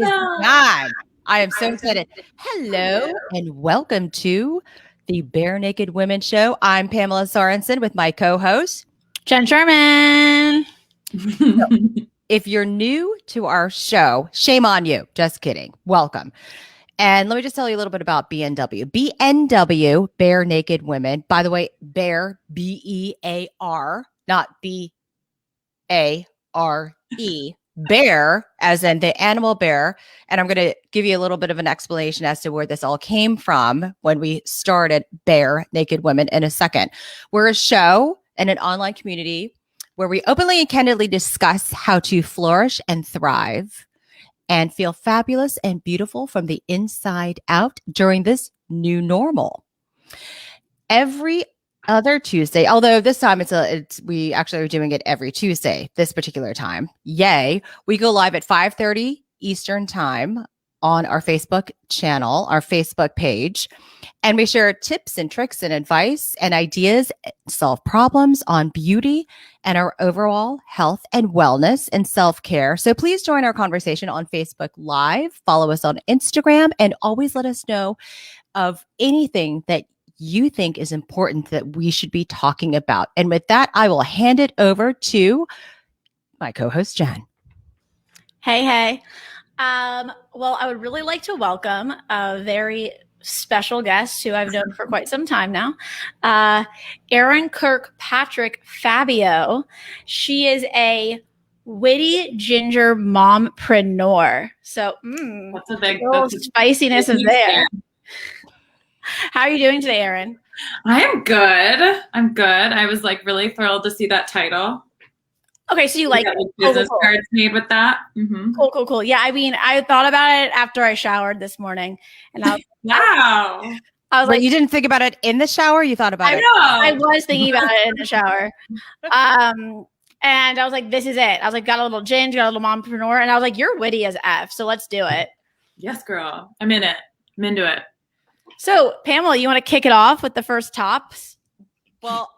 is John. I am so excited. Hello and welcome to the Bare Naked Women Show. I'm Pamela Sorensen with my co-host, Jen Sherman. If you're new to our show, shame on you. Just kidding. Welcome. And let me just tell you a little bit about BNW. BNW, Bare Naked Women. By the way, Bear, B-E-A-R, not B-A-R-E. Bear, as in the animal bear. And I'm going to give you a little bit of an explanation as to where this all came from when we started Bare Naked Women in a second. We're a show and an online community where we openly and candidly discuss how to flourish and thrive and feel fabulous and beautiful from the inside out during this new normal. Every other Tuesday, although this time we actually are doing it every Tuesday, this particular time. Yay. We go live at 5:30 Eastern time on our Facebook channel, our Facebook page, and we share tips and tricks and advice and ideas, solve problems on beauty and our overall health and wellness and self-care. So please join our conversation on Facebook Live, follow us on Instagram, and always let us know of anything that you think is important that we should be talking about. And with that, I will hand it over to my co-host, Jen. Hey. Well, I would really like to welcome a very special guest who I've known for quite some time now, Erin Kirkpatrick Fabio. She is a witty ginger mompreneur. So, that's a big spiciness is there. How are you doing today, Erin? I am good. I was really thrilled to see that title. Okay, so you like business cards made with that. Mm-hmm. Cool. Yeah, I mean, I thought about it after I showered this morning, and I was wow. I was like, you didn't think about it in the shower? You thought about it? I was thinking about it in the shower. And I was like, this is it. I was like, got a little ginge, got a little mompreneur, and I was like, you're witty as F, so let's do it. Yes, girl. I'm in it. I'm into it. So, Pamela, you want to kick it off with the first tops? Well,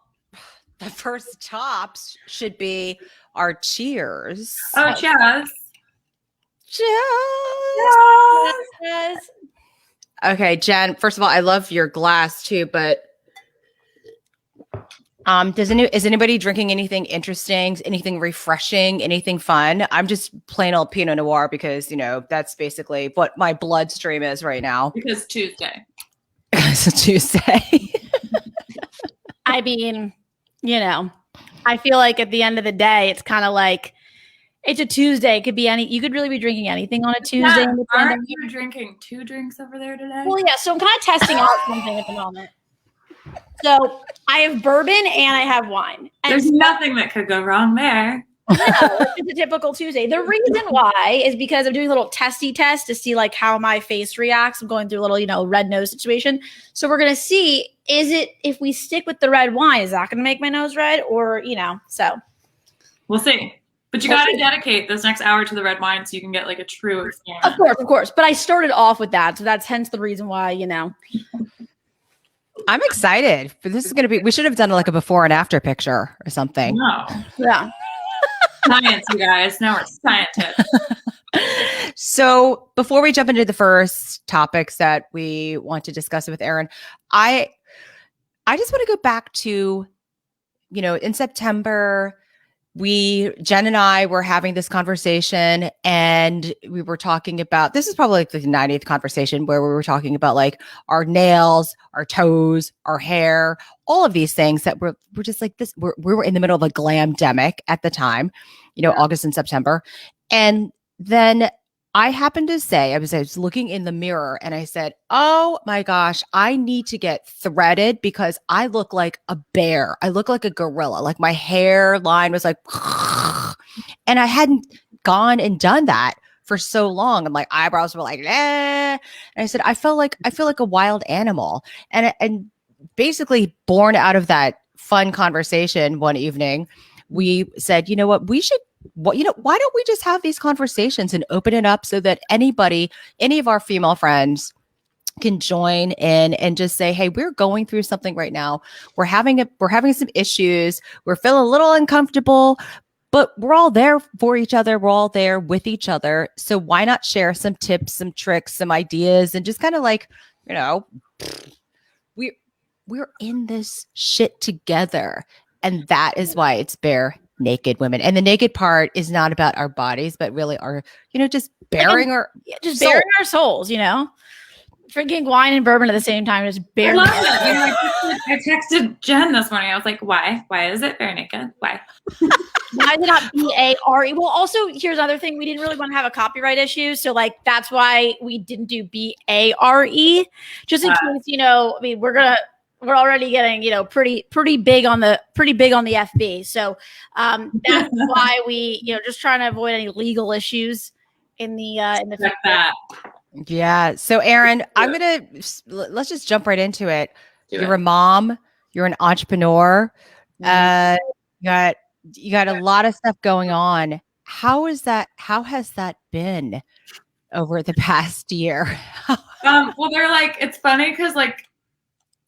the first tops should be our cheers. Oh, cheers. Cheers. Okay, Jen, first of all, I love your glass too, but is anybody drinking anything interesting, anything refreshing, anything fun? I'm just plain old Pinot Noir because, that's basically what my bloodstream is right now. Because Tuesday. It's a Tuesday. I mean, I feel like at the end of the day, it's kind of like it's a Tuesday. It could be you could really be drinking anything on a Tuesday. Yeah, aren't you drinking 2 drinks over there today? Well, yeah. So I'm kind of testing out something at the moment. So I have bourbon and I have wine. And there's nothing that could go wrong there. No, it's a typical Tuesday. The reason why is because I'm doing a little testy test to see how my face reacts. I'm going through a little, red nose situation. So we're going to see, if we stick with the red wine, is that going to make my nose red or, so. We'll see. But you got to dedicate this next hour to the red wine so you can get a true experience. Of course. But I started off with that. So that's hence the reason why, I'm excited. This is going to be, we should have done a before and after picture or something. No. Yeah. Science, you guys. Now we're scientists. So before we jump into the first topics that we want to discuss with Erin, I just want to go back to, in September, Jen and I were having this conversation and we were talking about, this is probably the 90th conversation where we were talking about our nails, our toes, our hair, all of these things that we're just this, we were in the middle of a glamdemic at the time, August and September. And then I happened to say, I was looking in the mirror and I said, oh my gosh, I need to get threaded because I look like a bear. I look like a gorilla. My hairline was and I hadn't gone and done that for so long. And my eyebrows were And I said, I feel like a wild animal. And basically born out of that fun conversation one evening, we said, you know what, why don't we just have these conversations and open it up so that any of our female friends can join in and just say, hey, we're going through something right now. We're having some issues. We're feeling a little uncomfortable, but we're all there for each other. We're all there with each other. So why not share some tips, some tricks, some ideas, and just kind of like, you know, we're in this shit together. And that is why it's bare naked women. And the naked part is not about our bodies, but really our, you know, just bearing bearing our souls, you know, drinking wine and bourbon at the same time, just bare. I love that. You know, I texted Jen this morning. I was like, why? Why is it bare naked? Why? Why did not BARE? Well, also, here's another thing. We didn't really want to have a copyright issue. So, like, that's why we didn't do BARE. Just in case, you know, I mean, we're already getting, you know, pretty big on the FB. So that's why we, you know, just trying to avoid any legal issues in the like that. Yeah. So Erin, let's just jump right into it. You're a mom, you're an entrepreneur. You got a lot of stuff going on. How has that been over the past year? Well, they're like, it's funny because like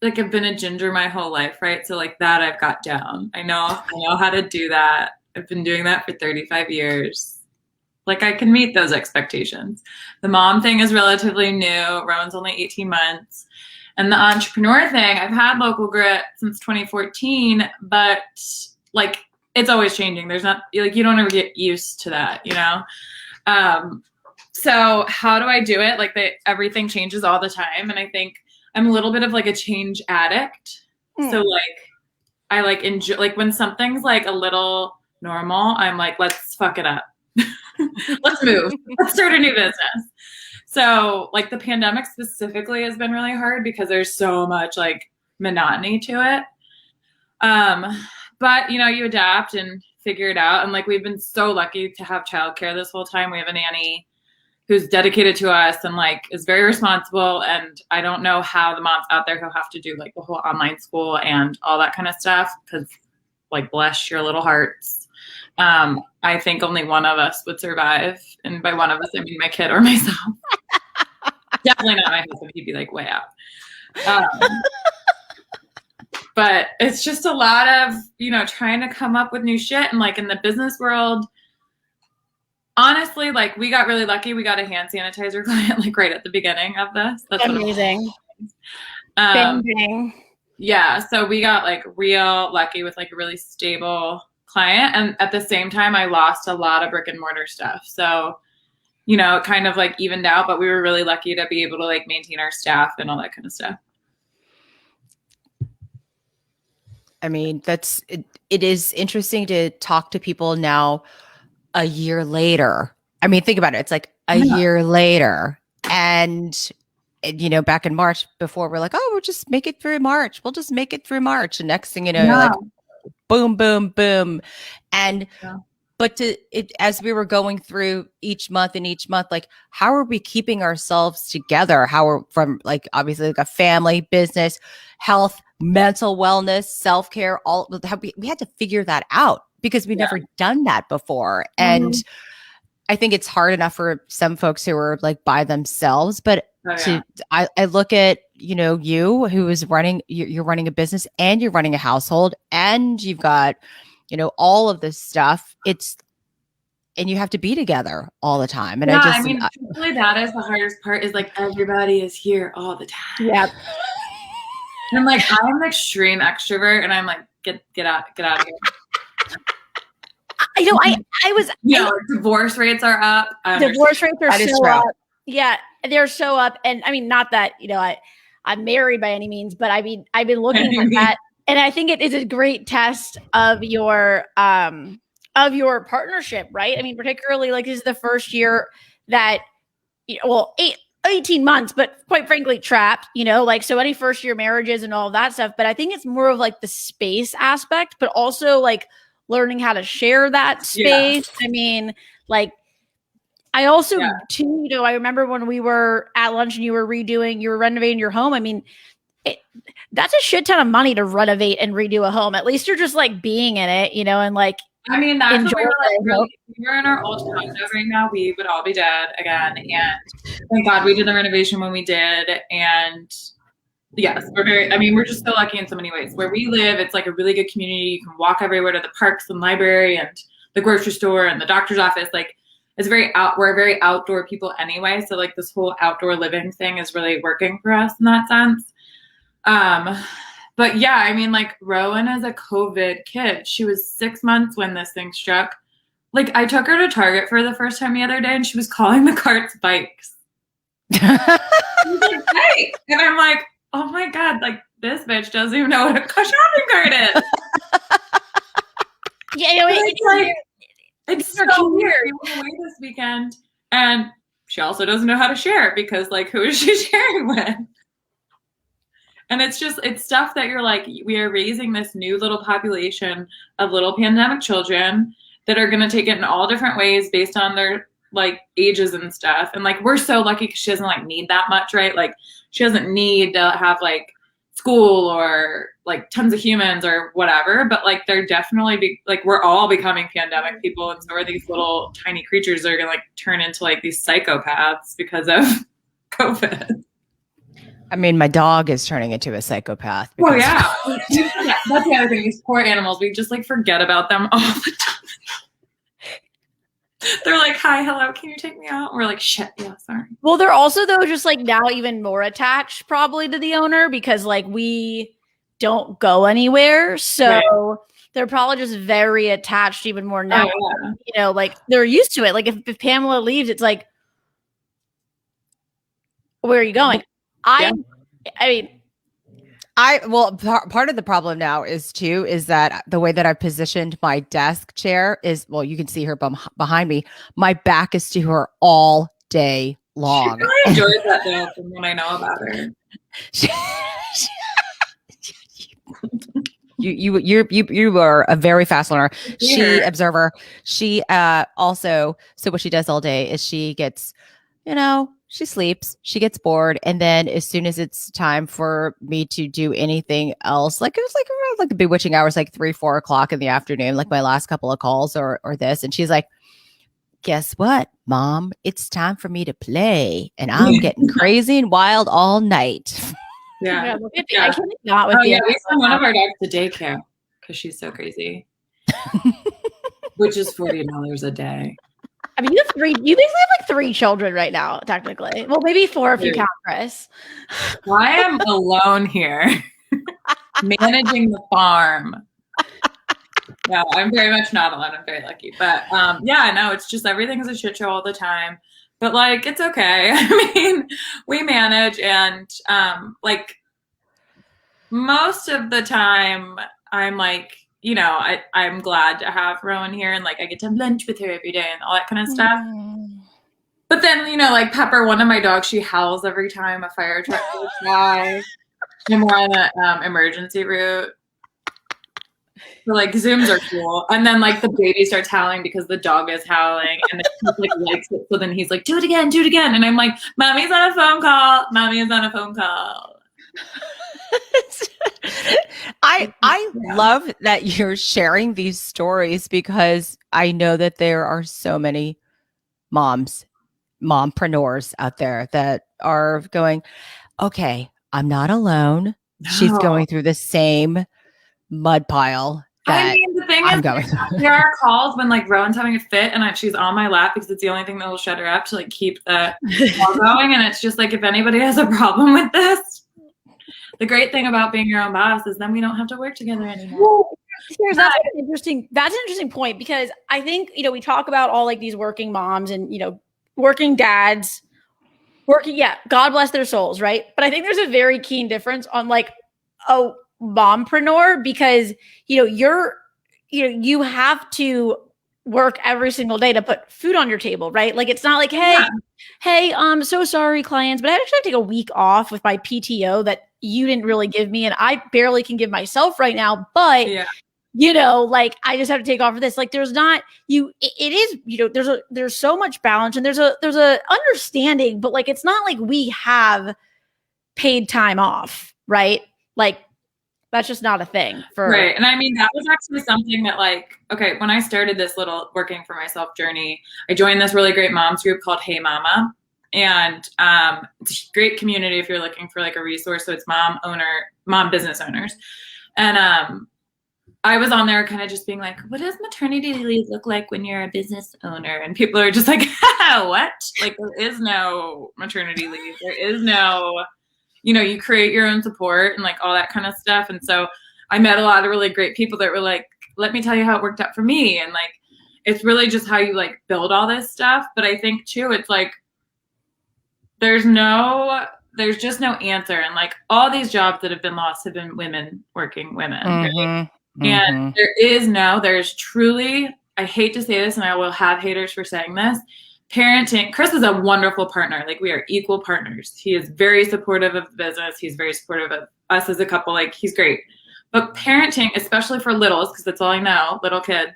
I've been a ginger my whole life, right? So like that I've got down. I know how to do that. I've been doing that for 35 years. Like I can meet those expectations. The mom thing is relatively new. Rowan's only 18 months. And the entrepreneur thing, I've had local grit since 2014, but like it's always changing. There's not like, you don't ever get used to that, you know? So how do I do it? Like everything changes all the time. And I think I'm a little bit of like a change addict. So like, I like enjoy, like when something's like a little normal, I'm like, let's fuck it up. Let's move. Let's start a new business. So like the pandemic specifically has been really hard because there's so much like monotony to it. But you know, you adapt and figure it out. And like, we've been so lucky to have childcare this whole time. We have a nanny who's dedicated to us and like is very responsible. And I don't know how the moms out there who have to do like the whole online school and all that kind of stuff, because like, bless your little hearts. I think only one of us would survive. And by one of us, I mean my kid or myself. Definitely not my husband. He'd be like way out. But it's just a lot of, you know, trying to come up with new shit. And like in the business world, honestly, like we got really lucky. We got a hand sanitizer client like right at the beginning of this. That's amazing. Bang, bang. Yeah. So we got like real lucky with like a really stable client. And at the same time, I lost a lot of brick and mortar stuff. So, you know, it kind of like evened out, but we were really lucky to be able to like maintain our staff and all that kind of stuff. I mean, it is interesting to talk to people now a year later. I mean, think about it. It's like a year later. And, you know, back in March before we're like, oh, we'll just make it through March. We'll just make it through March. And next thing you know, you're like, boom, boom, boom. And, but as we were going through each month, like, how are we keeping ourselves together? How are from like, obviously like a family, business, health, mental wellness, self-care, we had to figure that out because we've never done that before. And I think it's hard enough for some folks who are like by themselves, but I look at, you know, you who is running, you're running a business and you're running a household and you've got, you know, all of this stuff. And you have to be together all the time. And I mean, truly that is the hardest part, is like everybody is here all the time. Yeah. And I'm like, I'm an extreme extrovert and I'm like, get out of here. You know, I was, you know, divorce rates are up. Divorce rates are so up. Yeah, they're so up. And I mean, not that, you know, I'm married by any means, but I mean, I've been looking at that. And I think it is a great test of your partnership, right? I mean, particularly like this is the first year that, you know, well, 18 months, but quite frankly, trapped, you know, like, so any first year marriages and all of that stuff. But I think it's more of like the space aspect, but also like learning how to share that space. I mean, like, I also too, you know, I remember when we were at lunch and you were renovating your home. I mean, that's a shit ton of money to renovate and redo a home. At least you're just like being in it, you know, and like, I mean, that's what we were like, really, if we were in our old condo right now, we would all be dead again. And thank God we did the renovation when we did. And yes, we're just so lucky in so many ways. Where we live, it's like a really good community. You can walk everywhere to the parks and library and the grocery store and the doctor's office. Like it's we're very outdoor people anyway. So like this whole outdoor living thing is really working for us in that sense. But yeah, I mean, like Rowan is a COVID kid. She was 6 months when this thing struck. Like I took her to Target for the first time the other day and she was calling the carts bikes. She was like, hey. And I'm like, oh my God, like this bitch doesn't even know what a shopping cart is. Yeah, it's so weird. We went away this weekend and she also doesn't know how to share because like who is she sharing with? And it's stuff that you're like, we are raising this new little population of little pandemic children that are going to take it in all different ways based on their like ages and stuff. And like, we're so lucky because she doesn't like need that much, right? Like she doesn't need to have like school or like tons of humans or whatever, but like they're definitely like, we're all becoming pandemic people. And so are these little tiny creatures that are going to like turn into like these psychopaths because of COVID. I mean, my dog is turning into a psychopath. Oh yeah. That's the other thing. These poor animals, we just like forget about them all the time. They're like, hi, hello, can you take me out? We're like, shit, yeah, sorry. Well, they're also though just like now even more attached probably to the owner because like we don't go anywhere. So right. They're probably just very attached even more now. Oh, yeah. You know, like they're used to it. Like if Pamela leaves, it's like, where are you going? Part of the problem now is that the way that I positioned my desk chair is, well, you can see her behind me. My back is to her all day long. She really enjoys that though, from what I know about her. You are a very fast learner. She observer. She also, so what she does all day is she gets, she sleeps, she gets bored, and then as soon as it's time for me to do anything else, like it was like around like the bewitching hours, like 3-4 o'clock in the afternoon, like my last couple of calls or this, and she's like, guess what, Mom? It's time for me to play, and I'm getting crazy and wild all night. Yeah. I cannot with we send one of our dogs to daycare because she's so crazy, which is $40 a day. I mean, you basically have like 3 children right now, technically. Well, maybe 4 if you count Chris. I am alone here managing the farm. No, I'm very much not alone. I'm very lucky. But it's just everything is a shit show all the time. But like, it's okay. I mean, we manage and like most of the time I'm like, I'm glad to have Rowan here and like I get to have lunch with her every day and all that kind of stuff. But then, like Pepper, one of my dogs, she howls every time a fire truck goes by. And we're on an emergency route. So like Zooms are cool. And then like the baby starts howling because the dog is howling and then he like likes it. So then he's like, do it again. And I'm like, Mommy's on a phone call. I love that you're sharing these stories because I know that there are so many mompreneurs out there that are going, okay, I'm not alone. No. She's going through the same mud pile. The thing is, there are calls when like Rowan's having a fit and she's on my lap because it's the only thing that will shut her up to like keep the call going. And it's just like, if anybody has a problem with this, the great thing about being your own boss is then we don't have to work together anymore. That's an interesting point because I think, we talk about all like these working moms and, working dads, God bless their souls, right? But I think there's a very keen difference on like a mompreneur because, you have to work every single day to put food on your table, right? Like it's not like, hey, so sorry, clients, but I actually have to take a week off with my PTO that you didn't really give me, and I barely can give myself right now. But like I just have to take off for this. Like there's not it is there's so much balance and there's a understanding, but like it's not like we have paid time off, right? Like that's just not a thing for right. And I mean that was actually something that like, okay, when I started this little working for myself journey, I joined this really great moms group called Hey Mama. And it's a great community if you're looking for like a resource. So it's mom business owners. And I was on there kind of just being like, what does maternity leave look like when you're a business owner? And people are just like, what? Like, there is no maternity leave. There is no, you create your own support and like all that kind of stuff. And so I met a lot of really great people that were like, let me tell you how it worked out for me. And like, it's really just how you like build all this stuff. But I think too, it's like, there's just no answer. And like all these jobs that have been lost have been working women. Right? And there's truly, I hate to say this and I will have haters for saying this, parenting. Chris is a wonderful partner. Like we are equal partners. He is very supportive of the business. He's very supportive of us as a couple. Like he's great. But parenting, especially for littles, because that's all I know, little kids,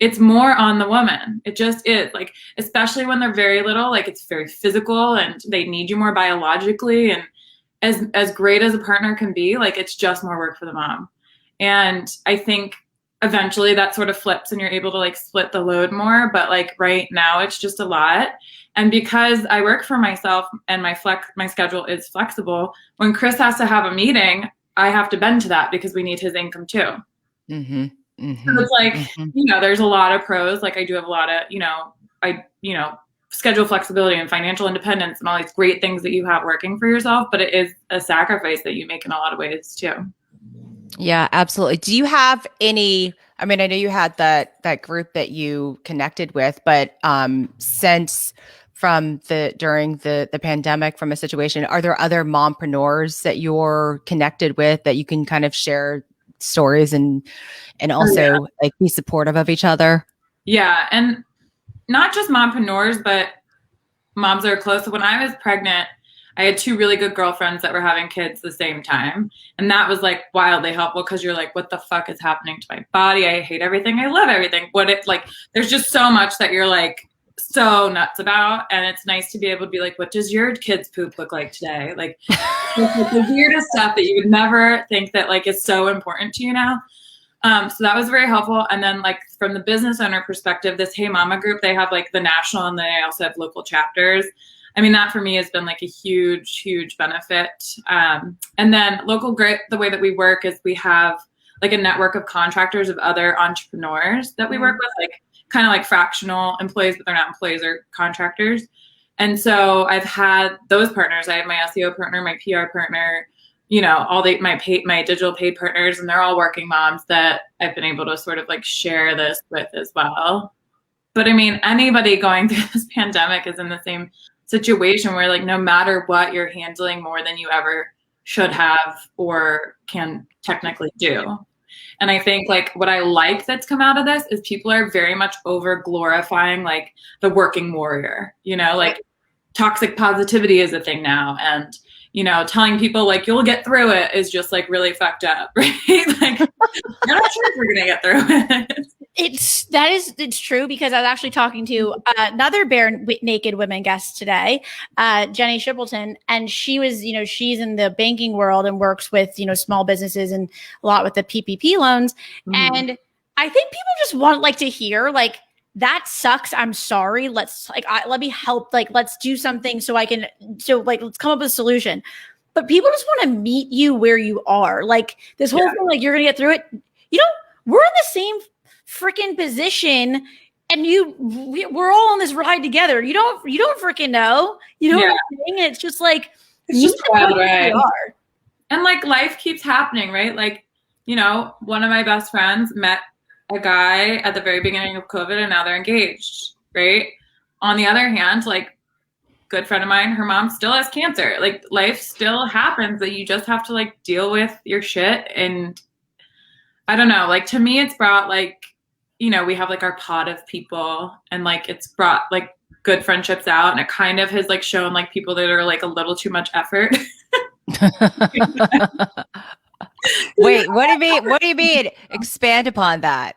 it's more on the woman. It just is. Like, especially when they're very little, like it's very physical and they need you more biologically. And as great as a partner can be, like it's just more work for the mom. And I think eventually that sort of flips and you're able to like split the load more. But like right now it's just a lot. And because I work for myself and my schedule is flexible, when Chris has to have a meeting, I have to bend to that because we need his income too. Mm-hmm. Mm-hmm. So it's like, there's a lot of pros. Like I do have a lot of, schedule flexibility and financial independence and all these great things that you have working for yourself, but it is a sacrifice that you make in a lot of ways too. Yeah, absolutely. Do you have any, I know you had that group that you connected with, but since during the pandemic from a situation, are there other mompreneurs that you're connected with that you can kind of share stories and also like be supportive of each other? Yeah. And not just mompreneurs, but moms that are close. So when I was pregnant, I had 2 really good girlfriends that were having kids the same time. And that was like wildly helpful because you're like, what the fuck is happening to my body? I hate everything. I love everything. There's just so much that you're like so nuts about. And it's nice to be able to be like, what does your kid's poop look like today? Like the weirdest stuff that you would never think that like is so important to you now. So that was very helpful. And then like from the business owner perspective, this Hey Mama group, they have like the national and they also have local chapters. That for me has been like a huge, huge benefit. And then local grit, the way that we work is we have like a network of contractors of other entrepreneurs that we work with, like kind of like fractional employees, but they're not employees or contractors. And so I've had those partners. I have my SEO partner, my PR partner, all my digital paid partners, and they're all working moms that I've been able to sort of like share this with as well. But anybody going through this pandemic is in the same situation where like no matter what, you're handling more than you ever should have or can technically do. And I think like what I like that's come out of this is people are very much over glorifying like the working warrior, like toxic positivity is a thing now. And, telling people like you'll get through it is just like really fucked up, right? Like I'm not sure if we're going to get through it. It's true because I was actually talking to another Bare Naked Women guest today, Jenny Shipleton, and she was, she's in the banking world and works with, small businesses and a lot with the PPP loans. Mm-hmm. And I think people just want like to hear like, that sucks. I'm sorry. Let's let me help. Like, let's do something so let's come up with a solution. But people just want to meet you where you are. Like this whole thing, like you're going to get through it. We're in the same freaking position and we're all on this ride together. You don't freaking know, what I'm saying? It's just like, it's just wild, right? And like life keeps happening, right? Like, one of my best friends met a guy at the very beginning of COVID and now they're engaged, right? On the other hand, like good friend of mine, her mom still has cancer. Like life still happens that you just have to like deal with your shit. And I don't know, like to me, it's brought like, we have like our pod of people and like it's brought like good friendships out and it kind of has like shown like people that are like a little too much effort. Wait, what do you mean? Expand upon that.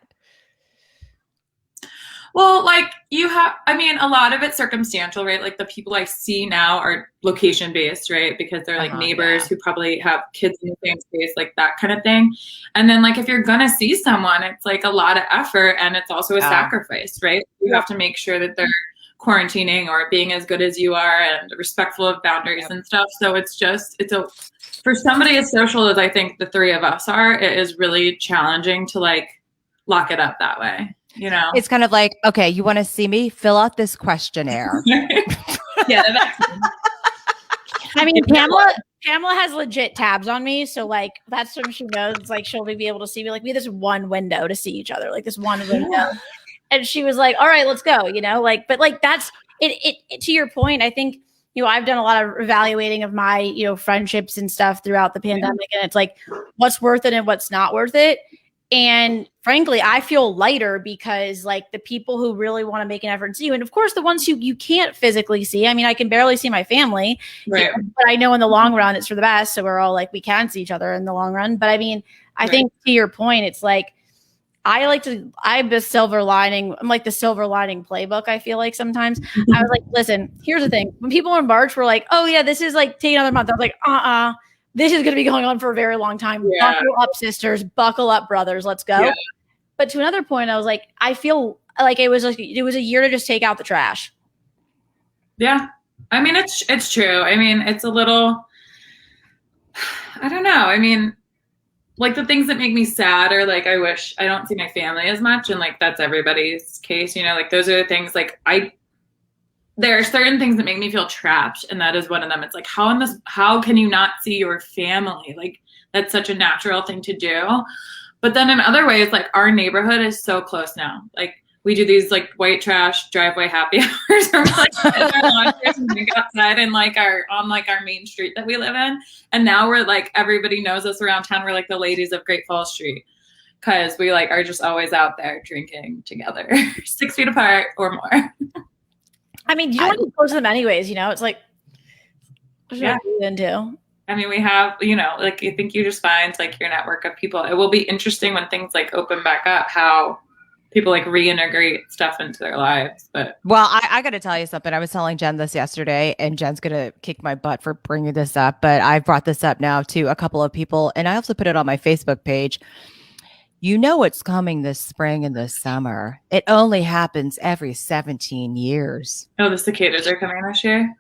Well, like you have, a lot of it's circumstantial, right? Like the people I see now are location based, right? Because they're like neighbors who probably have kids in the same space, like that kind of thing. And then like, if you're going to see someone, it's like a lot of effort and it's also a sacrifice, right? You have to make sure that they're quarantining or being as good as you are and respectful of boundaries and stuff. So for somebody as social as I think the 3 of us are, it is really challenging to like lock it up that way, you know? It's kind of like, okay, you want to see me? Fill out this questionnaire. Yeah, that's I mean, Pamela has legit tabs on me, so like that's when she knows. It's like she'll be able to see me. Like we have this one window to see each other, like this one window. And she was like, "All right, let's go." You know, like, but like that's it. To your point, I think I've done a lot of evaluating of my friendships and stuff throughout the pandemic, and it's like what's worth it and what's not worth it. And frankly, I feel lighter because like the people who really want to make an effort and see you, and of course the ones who you can't physically see. I mean, I can barely see my family, right? But I know in the long run it's for the best. So we're all like, we can see each other in the long run. But I mean, I think to your point, it's like, I'm the silver lining. I'm like the silver lining playbook. I feel like sometimes I was like, listen, here's the thing. When people in March were like, oh yeah, this is like take another month. I was like, this is going to be going on for a very long time. Yeah. Buckle up, sisters. Buckle up, brothers. Let's go. Yeah. But to another point, I was like, I feel like it was a year to just take out the trash. Yeah. I mean, it's true. I mean, it's a little, I don't know. I mean, like the things that make me sad are like, I wish I don't see my family as much. And like, that's everybody's case, like those are the things like there are certain things that make me feel trapped. And that is one of them. It's like, how can you not see your family? Like that's such a natural thing to do. But then in other ways, like our neighborhood is so close now. Like we do these like white trash driveway happy hours or like our lawn chairs and drink outside and like on our main street that we live in. And now we're like, everybody knows us around town. We're like the ladies of Great Falls Street. Cause we like are just always out there drinking together 6 feet apart or more. I mean, you don't want to be close to them anyways, it's like, yeah. Into. I mean, we have, like, I think you just find like your network of people. It will be interesting when things like open back up, how people like reintegrate stuff into their lives. But well, I got to tell you something. I was telling Jen this yesterday, and Jen's going to kick my butt for bringing this up. But I've brought this up now to a couple of people, and I also put it on my Facebook page. What's coming this spring and this summer. It only happens every 17 years. Oh, the cicadas are coming this year?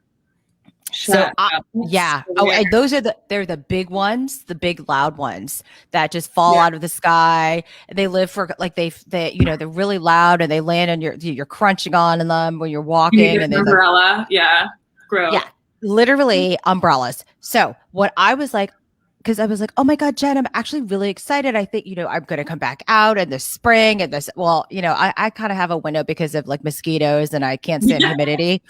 Yeah. Oh, and they're the big ones, the big loud ones that just fall out of the sky. And they live for like they're really loud and they land on you're crunching on them when you're walking. And umbrella. Yeah. Gross. Yeah. Literally umbrellas. So what I was like, because I was like, oh my God, Jen, I'm actually really excited. I think, I'm going to come back out in the spring and this, well, I kind of have a window because of like mosquitoes and I can't stand humidity.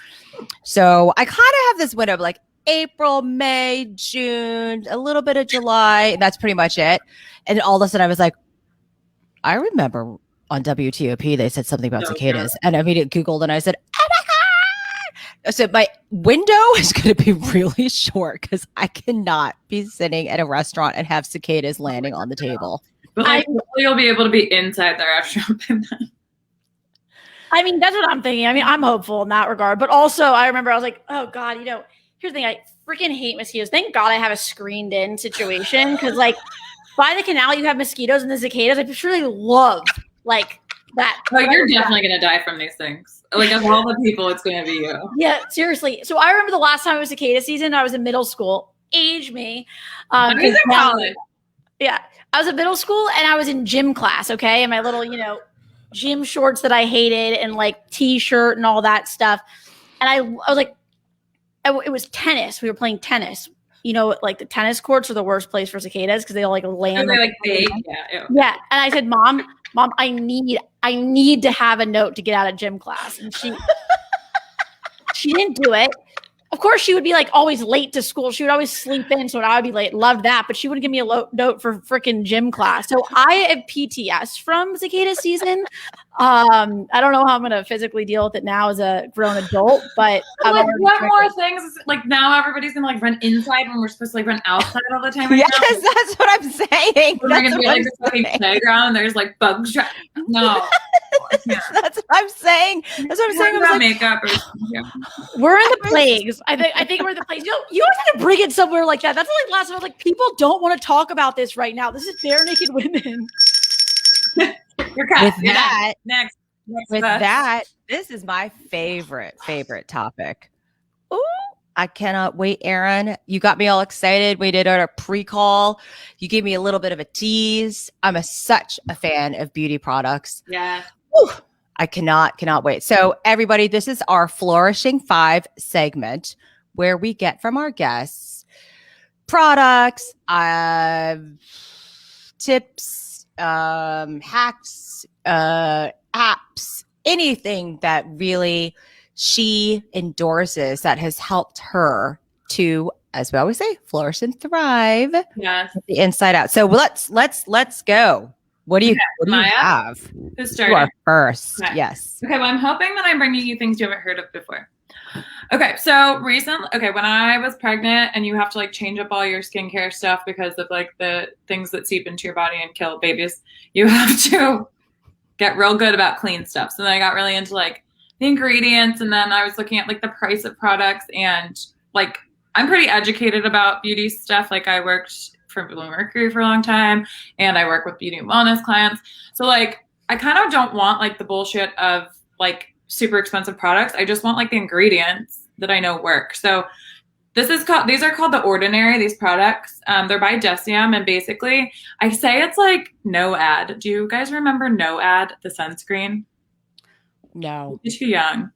So I kind of have this window of like April, May, June, a little bit of July. And that's pretty much it. And all of a sudden I was like, I remember on WTOP, they said something about cicadas. And I immediately Googled and I said, oh my God. So my window is going to be really short because I cannot be sitting at a restaurant and have cicadas landing on the table. But like, you'll be able to be inside the restaurant. I mean, that's what I'm thinking. I mean, I'm hopeful in that regard. But also, I remember I was like, oh God, here's the thing. I freaking hate mosquitoes. Thank God I have a screened in situation because like by the canal, you have mosquitoes and the cicadas. I just really love like that. Oh, you're definitely going to die from these things. Like of all the people, it's going to be you. Yeah, seriously. So I remember the last time it was cicada season. I was in middle school. Age me. I was in college. Yeah, I was in middle school and I was in gym class. Okay, and my little gym shorts that I hated and like t-shirt and all that stuff. And I was like, it was tennis. We were playing tennis. Like the tennis courts are the worst place for cicadas because they all like land. They're like big. Yeah. And I said, Mom, I need to have a note to get out of gym class. And she didn't do it. Of course, she would be like always late to school. She would always sleep in, so I would be late. Loved that, but she wouldn't give me a note for freaking gym class. So I have PTS from cicada season. I don't know how I'm going to physically deal with it now as a grown adult, but like, what more things? Like now everybody's going to like run inside when we're supposed to like run outside all the time. Right yes, now. That's what I'm saying. We're going to be like this fucking playground and there's like bugs. No. That's what I'm saying. That's what I'm saying. About makeup we're in the plagues. I think we're in the plagues. You always have to bring it somewhere like that. That's like last time I was like, people don't want to talk about this right now. This is bare naked women. You're cut. With that, next with that, this is my favorite topic. Ooh. I cannot wait, Erin. You got me all excited. We did our pre-call. You gave me a little bit of a tease. I'm such a fan of beauty products. Yeah. Whew. I cannot wait. So everybody, this is our Flourishing 5 segment where we get from our guests products, tips, hacks, apps, anything that really she endorses that has helped her to, as we always say, flourish and thrive. Yes. The inside out. So let's go. What do you have? Who's You are starting? first. Okay. Yes. Okay, well, I'm hoping that I'm bringing you things you haven't heard of before. Okay, so recently, when I was pregnant and you have to like change up all your skincare stuff because of like the things that seep into your body and kill babies, you have to get real good about clean stuff. So then I got really into like the ingredients, and then I was looking at like the price of products, and like I'm pretty educated about beauty stuff. Like I worked for Bluemercury for a long time, and I work with beauty and wellness clients. So like I kind of don't want like the bullshit of like super expensive products. I just want like the ingredients that I know work. So these are called The Ordinary, these products. They're by Deciem, and basically I say it's like No Ad. Do you guys remember No Ad, the sunscreen? No. You're too young.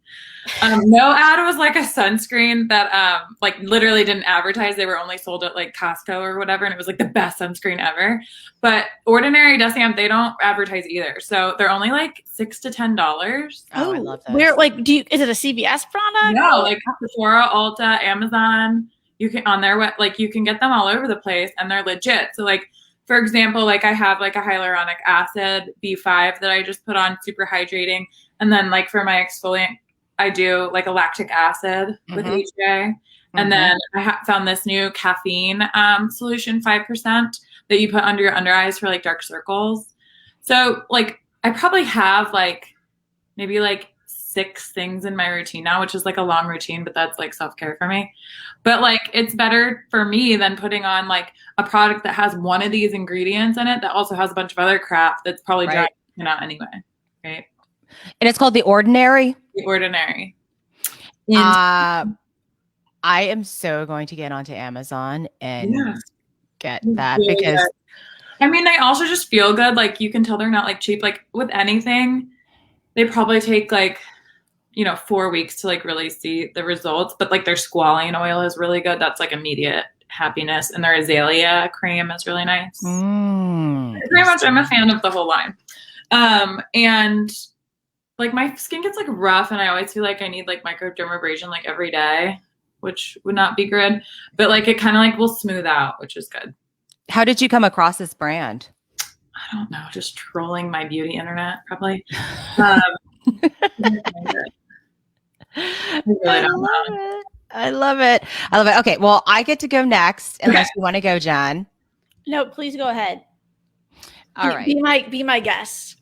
No Ad was like a sunscreen that like literally didn't advertise. They were only sold at like Costco or whatever, and it was like the best sunscreen ever. But Ordinary, Deciem, they don't advertise either, so they're only like $6 to $10. Oh, I love those. Where like is it a CVS product? No, like Sephora, Ulta, Amazon. You can on their like you can get them all over the place, and they're legit. So like for example, like I have like a hyaluronic acid B5 that I just put on, super hydrating. And then like for my exfoliant, I do like a lactic acid with HA. And then I found this new caffeine solution, 5%, that you put under your under eyes for like dark circles. So like I probably have like maybe like 6 things in my routine now, which is like a long routine, but that's like self-care for me. But like it's better for me than putting on like a product that has one of these ingredients in it that also has a bunch of other crap that's probably driving me out anyway. Right. And it's called The Ordinary. The Ordinary. I am so going to get onto Amazon and get that really because good. I mean, they also just feel good. Like you can tell they're not like cheap. Like with anything, they probably take like, 4 weeks to like really see the results. But like their squalene oil is really good. That's like immediate happiness. And their azalea cream is really nice. Pretty much, I'm a fan of the whole line. And like my skin gets like rough, and I always feel like I need like microdermabrasion like every day, which would not be good. But like it kind of like will smooth out, which is good. How did you come across this brand? I don't know, just trolling my beauty internet probably. I love it. Okay, well, I get to go next unless you want to go, Jen. No, please go ahead. All right. Be my guest.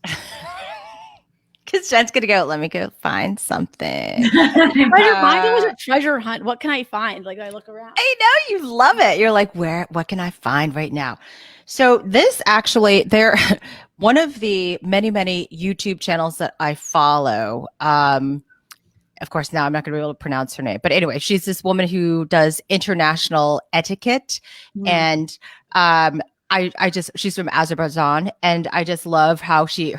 Because Jen's going to go, let me go find something. Mine was a treasure hunt. What can I find? Like I look around. I know you love it. You're like, what can I find right now? So this actually, they're one of the many, many YouTube channels that I follow. Of course, now I'm not going to be able to pronounce her name. But anyway, she's this woman who does international etiquette. And she's from Azerbaijan, and I just love how she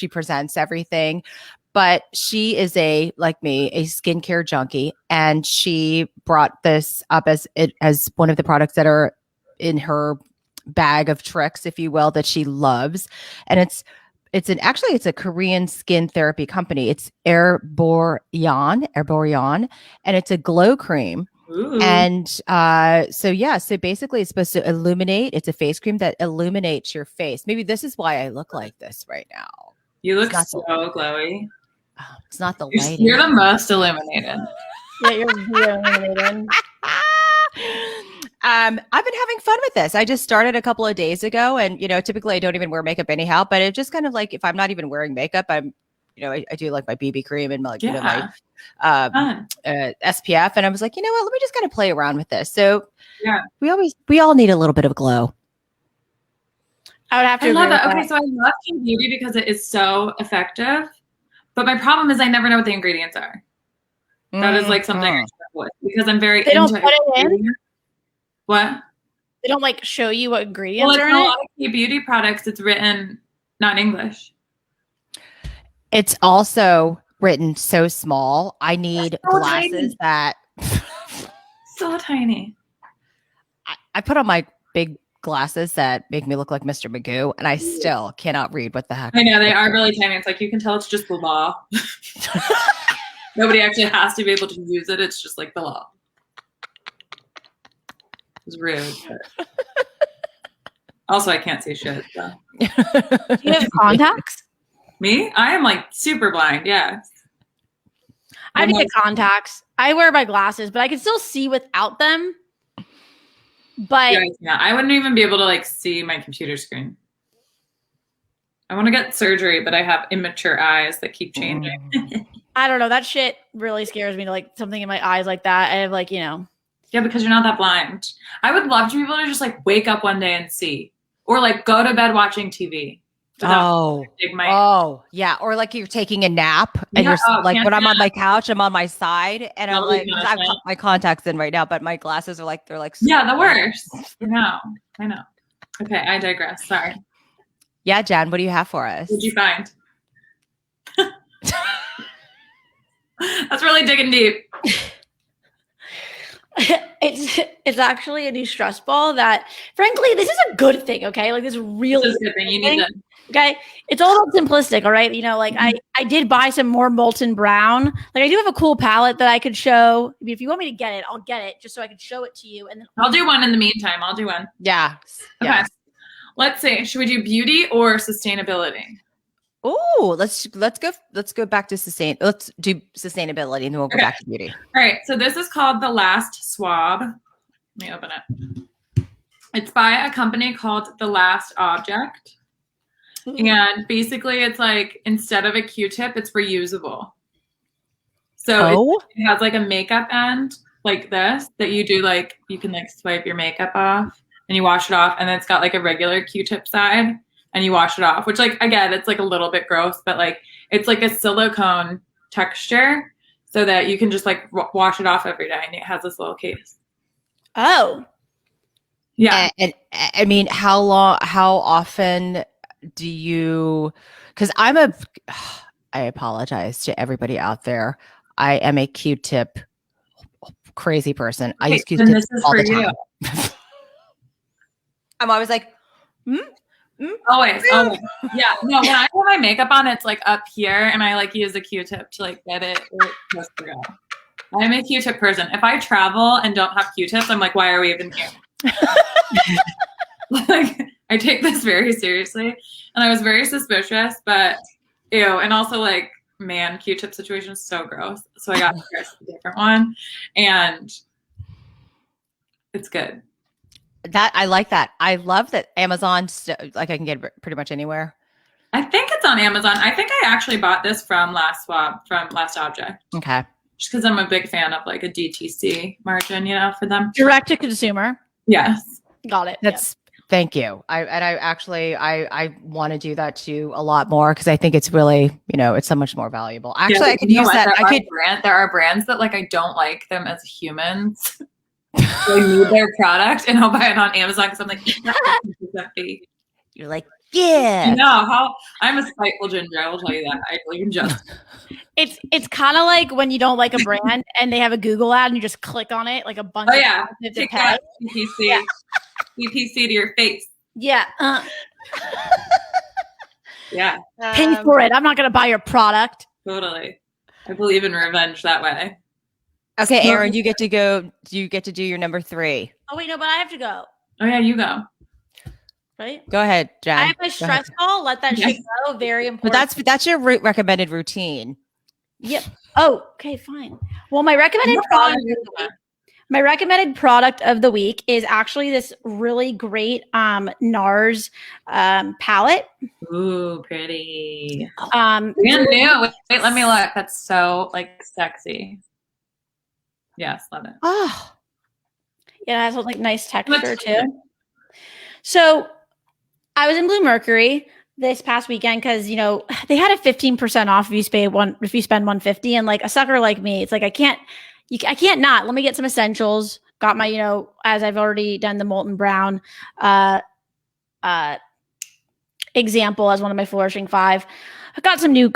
presents everything. But she is like me, a skincare junkie, and she brought this up as one of the products that are in her bag of tricks, if you will, that she loves. And it's a Korean skin therapy company. It's Erborian, and it's a glow cream. Ooh. And so basically it's supposed to illuminate. It's a face cream that illuminates your face. Maybe this is why I look like this right now. You look so glowy. Oh, it's not the lighting. You're the most illuminated. Yeah, you're illuminated. I've been having fun with this. I just started a couple of days ago, and typically I don't even wear makeup anyhow, but it just kind of like, if I'm not even wearing makeup, I'm I do like my BB cream and like my SPF, and I was like, you know what, let me just kind of play around with this. So we all need a little bit of glow. I would have to. I love that. Okay, so I love King Beauty because it is so effective, but my problem is I never know what the ingredients are. That is like something I voice because I'm very They don't into put it in? What? They don't like show you what Well, ingredients like are a in it? lot of key beauty products, it's written not in English. It's also written so small. I need so glasses tiny. that So tiny. I put on my big glasses that make me look like Mr. Magoo, and I still cannot read what the heck. I know they are really tiny. It's like you can tell it's just the law. Nobody actually has to be able to use it. It's just like the law. It's rude. But... Also, I can't see shit. So. Do you have contacts? Me? I am like super blind. Yes. I need contacts. I wear my glasses, but I can still see without them. But yeah, I wouldn't even be able to like see my computer screen. I want to get surgery, but I have immature eyes that keep changing. I don't know. That shit really scares me to like something in my eyes like that. I have like, you know. Yeah, because you're not that blind. I would love to be able to just like wake up one day and see, or like go to bed watching TV. Oh, yeah. Or like you're taking a nap and you're like, when I'm on my couch, I'm on my side and I'm like, I've got my contacts in right now, but my glasses are like, they're like, yeah, the worst. I know. Okay, I digress. Sorry. Yeah, Jen, what do you have for us? What did you find? That's really digging deep. It's actually a new stress ball that, frankly, this is a good thing. Okay, like this really is a good thing. You need it. Okay, it's all about simplistic. All right, you know, like I did buy some more molten brown. Like I do have a cool palette that I could show. I mean, if you want me to get it, I'll get it just so I can show it to you. And then I'll do one in the meantime. I'll do one. Yeah. Okay. Yes. Let's see. Should we do beauty or sustainability? Oh, let's go back to let's do sustainability and then we'll go back to beauty. All right. So this is called The Last Swab. Let me open it. It's by a company called The Last Object. And basically it's like instead of a Q-tip, it's reusable. So it has like a makeup end like this that you do like, you can like swipe your makeup off and you wash it off. And then it's got like a regular Q-tip side. And you wash it off, which like, again, it's like a little bit gross, but like, it's like a silicone texture so that you can just like wash it off every day. And it has this little case. Oh. Yeah. And I mean, how often do you, cause I apologize to everybody out there. I am a Q-tip crazy person. I use Q-tips all the time. I'm always like, Always. Yeah. No, when I put my makeup on, it's like up here and I like use a Q-tip to like get it. I'm a Q-tip person. If I travel and don't have Q-tips, I'm like, why are we even here? Like, I take this very seriously and I was very suspicious, but ew. And also like, man, Q-tip situation is so gross. So I got a different one and it's good. That I like that. I love that Amazon, like I can get it pretty much anywhere. I think it's on Amazon. I think I actually bought this from Last Object. Okay. Just because I'm a big fan of like a DTC margin, you know, for them. Direct to consumer. Yes. Got it. Thank you. I want to do that too a lot more because I think it's really, you know, it's so much more valuable. Actually, I could use that. There are brands that like I don't like them as humans. I need their product and I'll buy it on Amazon because I'm like, you're like, yeah. No, I'm a spiteful ginger. I will tell you that. I believe in justice. It's kind of like when you don't like a brand and they have a Google ad and you just click on it like a bunch. Oh yeah, take that CPC, CPC to your face. Yeah. Yeah. Pay for it. I'm not gonna buy your product. Totally. I believe in revenge that way. Okay, Erin, you get to go. You get to do your number 3. Oh wait, no, but I have to go. Oh yeah, you go. Right? Go ahead, Jen. I have my stress ball. Let that shit go. Very important. But that's your recommended routine. Yep. Oh, okay, fine. Well, my recommended product of the week is actually this really great NARS palette. Ooh, pretty. Brand new. Wait, let me look. That's so like sexy. Yes, love it. Oh, yeah, it has like nice texture too. So I was in Blue Mercury this past weekend because, you know, they had a 15% off if you spend $150, and like a sucker like me, it's like I can't I can't not. Let me get some essentials. Got my, as I've already done the Molten Brown example as one of my Flourishing 5. I got some new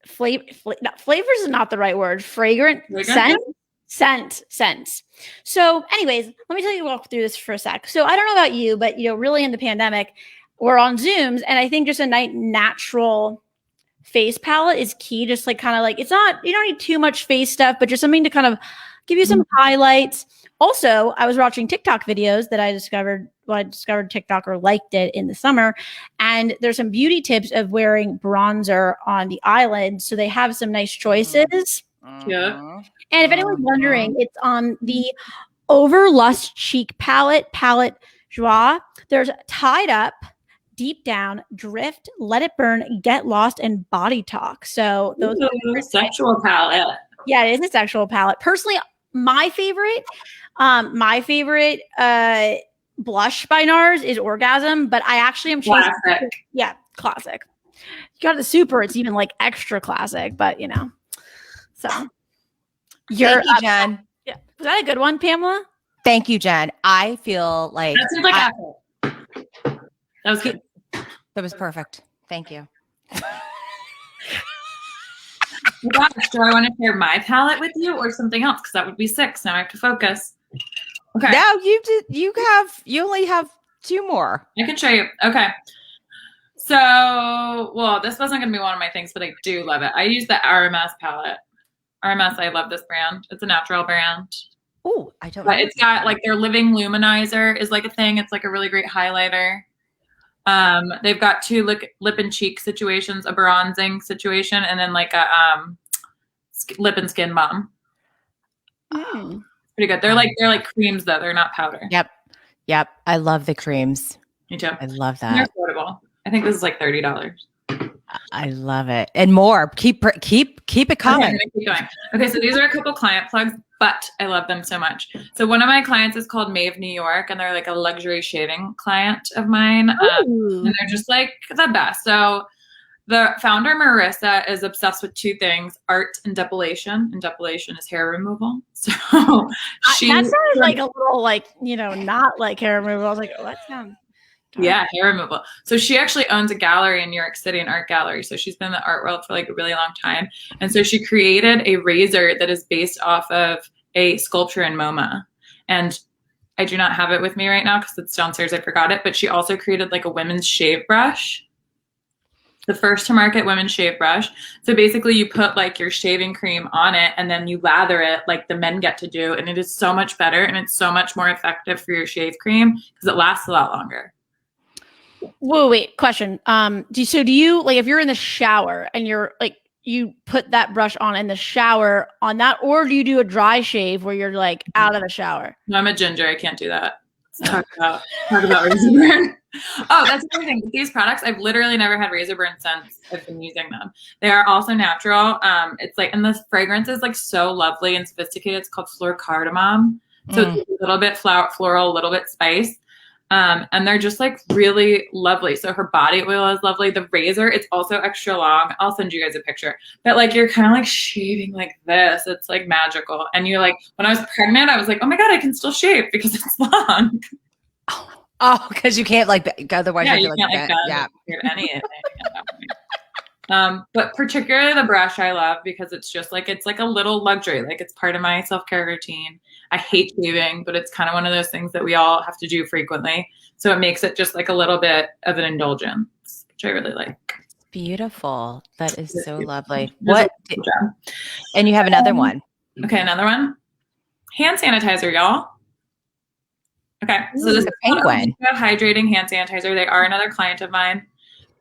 flavors is not the right word. Fragrant scents. So anyways, let me walk through this for a sec. So I don't know about you, but really in the pandemic, we're on Zooms, and I think just a natural face palette is key. Just like kind of like, it's not, you don't need too much face stuff, but just something to kind of give you some highlights. Also, I was watching TikTok videos that I discovered TikTok or liked it in the summer. And there's some beauty tips of wearing bronzer on the eyelids. So they have some nice choices. Yeah. And if anyone's wondering, it's on the Overlust Cheek Palette Joie. There's Tied Up, Deep Down, Drift, Let It Burn, Get Lost, and Body Talk. So those are sexual palette. Yeah, it is a sexual palette. Personally, my favorite blush by NARS is Orgasm, but I actually am chasing classic. You got the super, it's even like extra classic, but so Thank you, Jen. Yeah. Was that a good one, Pamela? Thank you, Jen. I feel like that seems like apple. That was good. That was perfect. Thank you. Gosh, do I want to share my palette with you or something else? Because that would be 6. Now I have to focus. Okay. No, you only have 2 more. I can show you. Okay. So, well, this wasn't going to be one of my things, but I do love it. I use the RMS palette. RMS, I love this brand. It's a natural brand. Oh, I don't know. But it's got like their Living Luminizer is like a thing. It's like a really great highlighter. They've got 2 lip and cheek situations, a bronzing situation, and then like a lip and skin balm. Pretty good. They're like creams though. They're not powder. Yep. I love the creams. Me too. I love that. They're affordable. I think this is like $30. I love it. And more. Keep it coming. Okay, keep going. Okay, so these are a couple client plugs, but I love them so much. So one of my clients is called Maeve New York, and they're like a luxury shaving client of mine. And they're just like the best. So the founder, Marissa, is obsessed with 2 things, art and depilation. And depilation is hair removal. So that sounded like a little not like hair removal. I was like, oh, that sounds... Yeah, hair removal. So she actually owns a gallery in New York City, an art gallery. So she's been in the art world for like a really long time. And so she created a razor that is based off of a sculpture in MoMA. And I do not have it with me right now because it's downstairs. I forgot it. But she also created like a women's shave brush. The first to market women's shave brush. So basically you put like your shaving cream on it and then you lather it like the men get to do. And it is so much better and it's so much more effective for your shave cream because it lasts a lot longer. Whoa, wait, question. Do you like if you're in the shower and you're like you put that brush on in the shower on that, or do you do a dry shave where you're like out of the shower? No, I'm a ginger. I can't do that. Let's talk about razor burn. Oh, that's the other thing. With these products, I've literally never had razor burn since I've been using them. They are also natural. It's like, and the fragrance is like so lovely and sophisticated. It's called Fleur Cardamom. So it's a little bit floral, a little bit spice. And they're just like really lovely. So her body oil is lovely. The razor, it's also extra long. I'll send you guys a picture. But like you're kind of like shaving like this. It's like magical. And you're like, when I was pregnant, I was like, oh my God, I can still shave because it's long. Oh, because you can't like otherwise yeah, you can't like anything. But particularly the brush I love because it's like a little luxury. Like it's part of my self-care routine. I hate shaving, but it's kind of one of those things that we all have to do frequently. So it makes it just like a little bit of an indulgence, which I really like. Beautiful. That is so lovely. And you have another one. Okay, another one. Hand sanitizer, y'all. Okay, so this is Penguin. a hydrating hand sanitizer. They are another client of mine,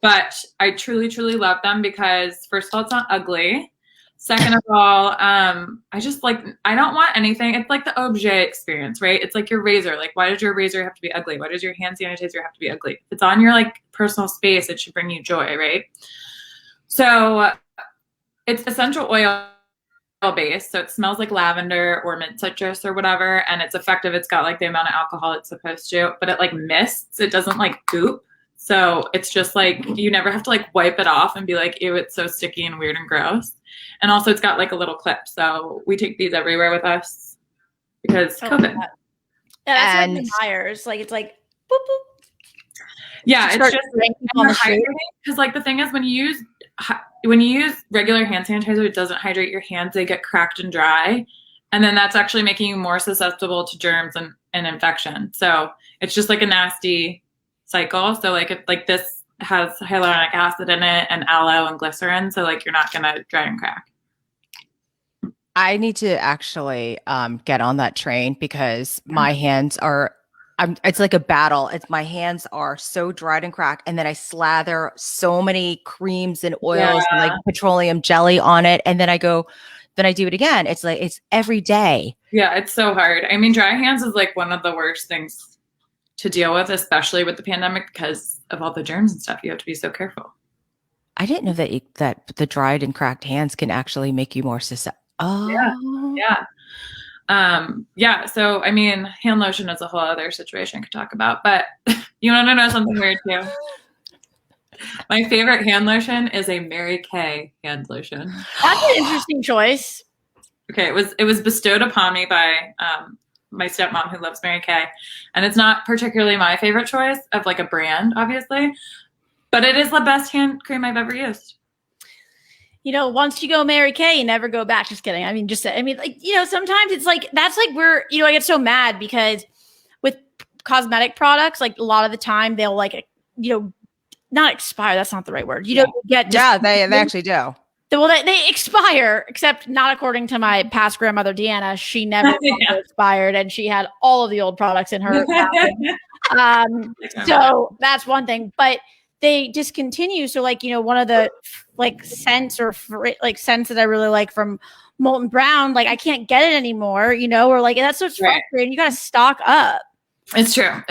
but I truly, truly love them because first of all, it's not ugly. Second of all, I just like, I don't want anything. It's like the objet experience, right? It's like your razor. Like, why does your razor have to be ugly? Why does your hand sanitizer have to be ugly? If it's on your like personal space, it should bring you joy, right? So it's essential oil based. So it smells like lavender or mint citrus or whatever. And it's effective. It's got like the amount of alcohol it's supposed to, but it like mists. It doesn't like goop. So it's just like, you never have to like wipe it off and be like, ew, it's so sticky and weird and gross. And also it's got like a little clip. So we take these everywhere with us because COVID. Yeah, that's like Myers. Like it's like boop boop. Yeah, it's just because like the thing is when you use regular hand sanitizer, it doesn't hydrate your hands. They get cracked and dry. And then that's actually making you more susceptible to germs and infection. So it's just like a nasty cycle. So like this has hyaluronic acid in it and aloe and glycerin. So like you're not going to dry and crack. I need to actually get on that train because my hands are, it's like a battle. My hands are so dried and cracked. And then I slather so many creams and oils and like petroleum jelly on it. And then I do it again. It's like, it's every day. Yeah, it's so hard. I mean, dry hands is like one of the worst things to deal with, especially with the pandemic because of all the germs and stuff. You have to be so careful. I didn't know that the dried and cracked hands can actually make you more susceptible. Oh, yeah. So, I mean, hand lotion is a whole other situation I could talk about, but you want to know something weird too? My favorite hand lotion is a Mary Kay hand lotion. That's an interesting choice. Okay. It was bestowed upon me by, my stepmom who loves Mary Kay, and it's not particularly my favorite choice of like a brand, obviously, but it is the best hand cream I've ever used. You know, once you go Mary Kay, you never go back. Just kidding. I mean, like, you know, sometimes it's like, that's like where, you know, I get so mad because with cosmetic products, like a lot of the time they'll like, you know, not expire. That's not the right word. You don't get. They actually do. Well, they expire, except not according to my past grandmother, Deanna. She never expired and she had all of the old products in her. So that's one thing, but they discontinue. So like, you know, one of the like scents that I really like from Molten Brown, like I can't get it anymore, you know, or like that's so frustrating. You got to stock up. It's true.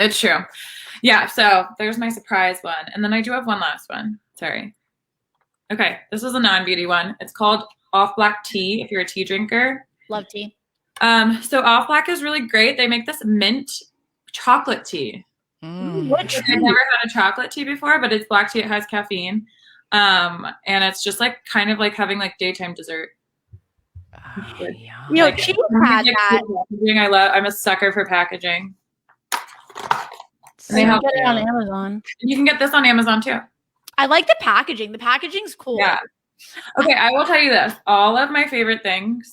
Yeah. So there's my surprise one. And then I do have one last one. Sorry. Okay. This is a non-beauty one. It's called Off Black Tea. If you're a tea drinker. Love tea. So Off Black is really great. They make this mint chocolate tea. I've never had a chocolate tea before, but it's black tea. It has caffeine. And it's just like kind of like having like daytime dessert. You know, like, she had that. I'm a sucker for packaging. And they have it on Amazon. You can get this on Amazon too. I like the packaging. The packaging's cool. Yeah. Okay, I will tell you this. All of my favorite things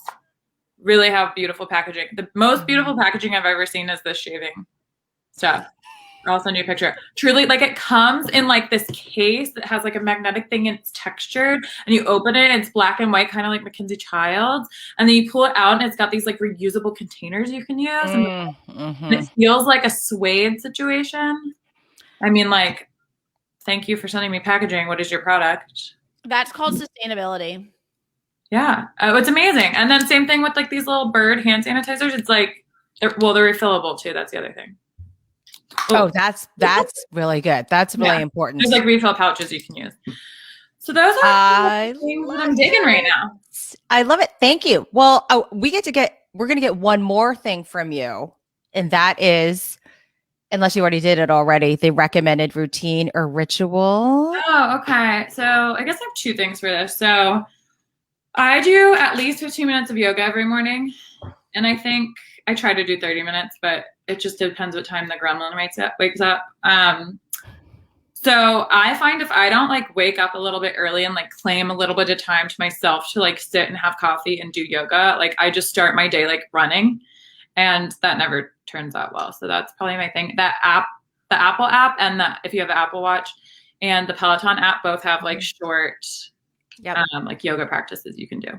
really have beautiful packaging. The most beautiful packaging I've ever seen is this shaving stuff. I'll send you a picture. Truly, like it comes in like this case that has like a magnetic thing and it's textured and you open it and it's black and white, kind of like Mackenzie Childs. And then you pull it out and it's got these like reusable containers you can use. And it feels like a suede situation. I mean, like, thank you for sending me packaging. What is your product? That's called sustainability. Yeah. It's amazing. And then same thing with like these little bird hand sanitizers. It's like, they're refillable too. That's the other thing. Oh, that's really good. That's really important. There's like refill pouches you can use. So those are things that I'm digging right now. I love it. Thank you. Well, we're going to get one more thing from you. And that is, unless you already did it already, the recommended routine or ritual. Oh, okay. So I guess I have two things for this. So I do at least 15 minutes of yoga every morning. And I think I try to do 30 minutes, but it just depends what time the gremlin wakes up. So I find if I don't like wake up a little bit early and like claim a little bit of time to myself to like sit and have coffee and do yoga, like I just start my day like running, and that never turns out well. So that's probably my thing. That app, the Apple app, and if you have an Apple Watch and the Peloton app, both have like short, like yoga practices you can do.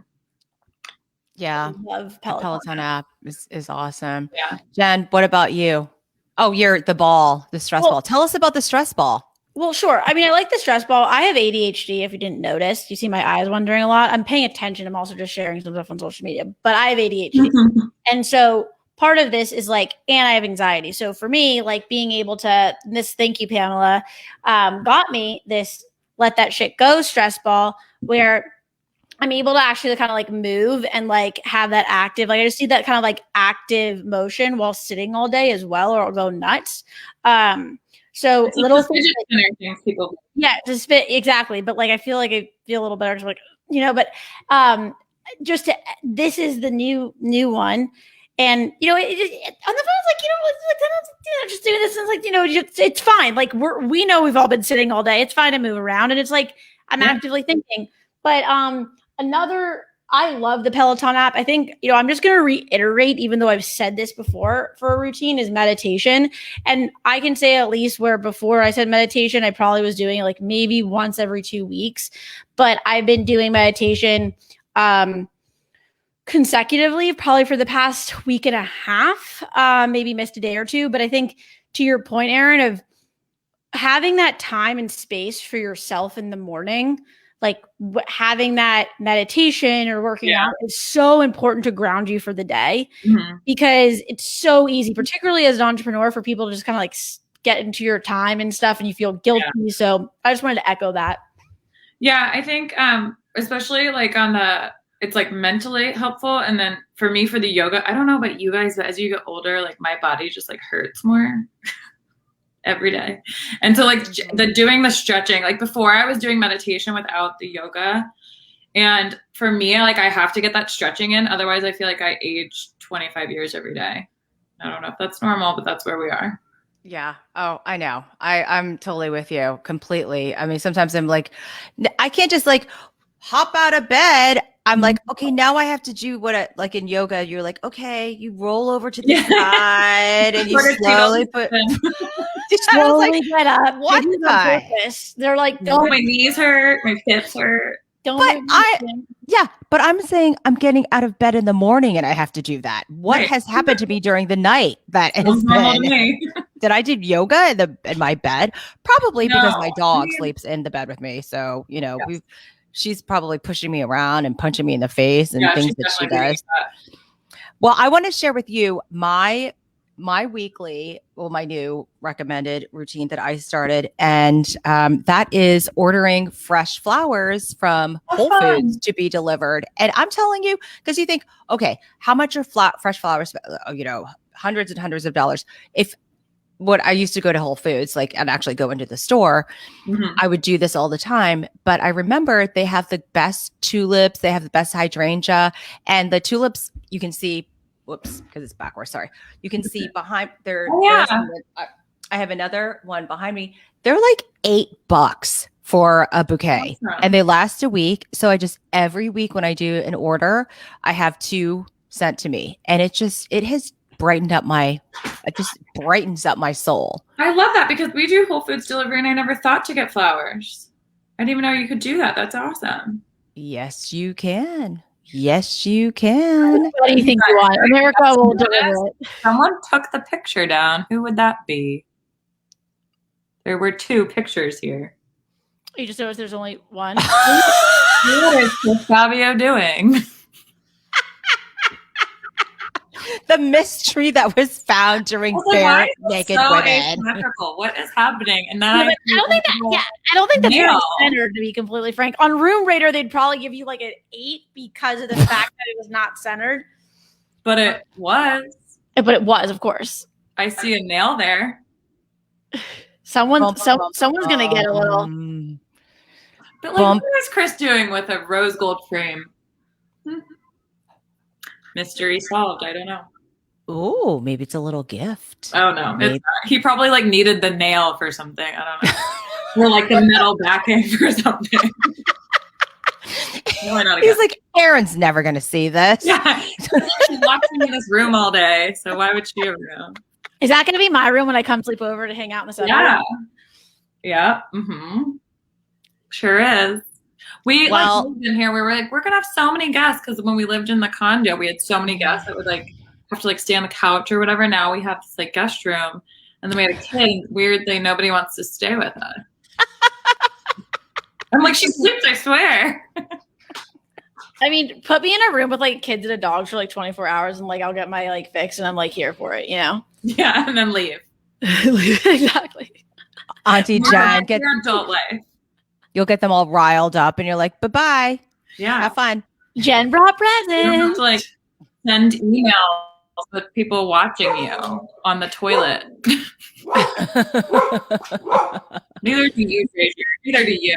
Yeah. I love Peloton app is awesome. Yeah. Jen, what about you? Oh, you're the stress ball. Tell us about the stress ball. Well, sure. I mean, I like the stress ball. I have ADHD, if you didn't notice. You see my eyes wandering a lot. I'm paying attention. I'm also just sharing some stuff on social media, but I have ADHD. And so part of this is like, and I have anxiety. So for me, like being able to, thank you, Pamela, got me this let that shit go stress ball where I'm able to actually kind of like move and like have that active, like I just need that kind of like active motion while sitting all day as well, or I'll go nuts. So It's little the fidget spinner things people. yeah, just fit exactly. But like I feel like I feel a little better, just like but just to, this is the new one. And on the phone, it's like just doing this. It's like it's fine. Like we know we've all been sitting all day. It's fine to move around, and it's like I'm actively thinking. But I love the Peloton app. I think I'm just going to reiterate, even though I've said this before, for a routine is meditation. And I can say at least where before I said meditation, I probably was doing it like maybe once every 2 weeks, but I've been doing meditation consecutively probably for the past week and a half, maybe missed a day or two. But I think to your point, Erin, of having that time and space for yourself in the morning, like having that meditation or working out is so important to ground you for the day, because it's so easy, particularly as an entrepreneur, for people to just kind of like get into your time and stuff and you feel guilty. Yeah. So I just wanted to echo that. Yeah, I think especially like it's like mentally helpful. And then for me, for the yoga, I don't know about you guys, but as you get older, like my body just like hurts more every day. And so like doing the stretching, like before I was doing meditation without the yoga. And for me, like I have to get that stretching in. Otherwise I feel like I age 25 years every day. I don't know if that's normal, but that's where we are. Yeah. Oh, I know. I'm totally with you completely. I mean, sometimes I'm like, I can't just like hop out of bed. I'm like, okay, now I have to do like in yoga, you're like, okay, you roll over to the side and you slowly put. Slowly get up. What purpose? They're like, don't. My knees hurt, my hips hurt. But I'm saying I'm getting out of bed in the morning and I have to do that. What has happened to me during the night that has been? Did I do yoga in my bed? Probably because my dog sleeps in the bed with me. So she's probably pushing me around and punching me in the face and things that she does. Well, I want to share with you my weekly, my new recommended routine that I started. And that is ordering fresh flowers from Whole Foods to be delivered. And I'm telling you, because you think, okay, how much are fresh flowers? Hundreds and hundreds of dollars. If what I used to go to Whole Foods, and actually go into the store, I would do this all the time. But I remember they have the best tulips. They have the best hydrangea, and the tulips you can see. Whoops, because it's backwards. Sorry. You can see behind there. I have another one behind me. They're like $8 for a bouquet, and they last a week. So every week when I do an order, I have 2 sent to me, and it has brightens up my soul. I love that, because we do Whole Foods delivery and I never thought to get flowers. I didn't even know you could do that. That's awesome. Yes, you can. Yes, you can. What do you think you want? America will deliver it. Someone took the picture down. Who would that be? There were 2 pictures here. You just noticed there's only one. What is Fabio doing? The mystery that was found during Bare Naked Women. What is happening? And then I don't think that's very centered, to be completely frank. On Room Rater, they'd probably give you like an 8 because of the fact that it was not centered. But it was. But it was, of course. I see a nail there. Someone's gonna get a little. But what is Chris doing with a rose gold frame? Mystery solved. I don't know. Oh, maybe it's a little gift. Oh no, he probably needed the nail for something. I don't know, or the metal backing for something. He's like, Erin's never going to see this. Yeah, she's locked in this room all day, so why would she ever know? Is that going to be my room when I come sleep over to hang out in the summer? Yeah. Yeah. Mm-hmm. Sure is. We lived in here. We were we're gonna have so many guests, because when we lived in the condo, we had so many guests that would have to stay on the couch or whatever. Now we have this guest room, and then we had a kid. Weirdly, nobody wants to stay with us. I'm she sleeps, I swear. I mean, put me in a room with kids and a dog for 24 hours, and I'll get my fix, and I'm here for it, Yeah, and then leave. Exactly. Auntie Jen, get your adult life. You'll get them all riled up, and you're like, bye-bye. Yeah. Have fun. Jen brought presents. You don't have to send emails with people watching you on the toilet. Neither do you, Fraser. Neither do you.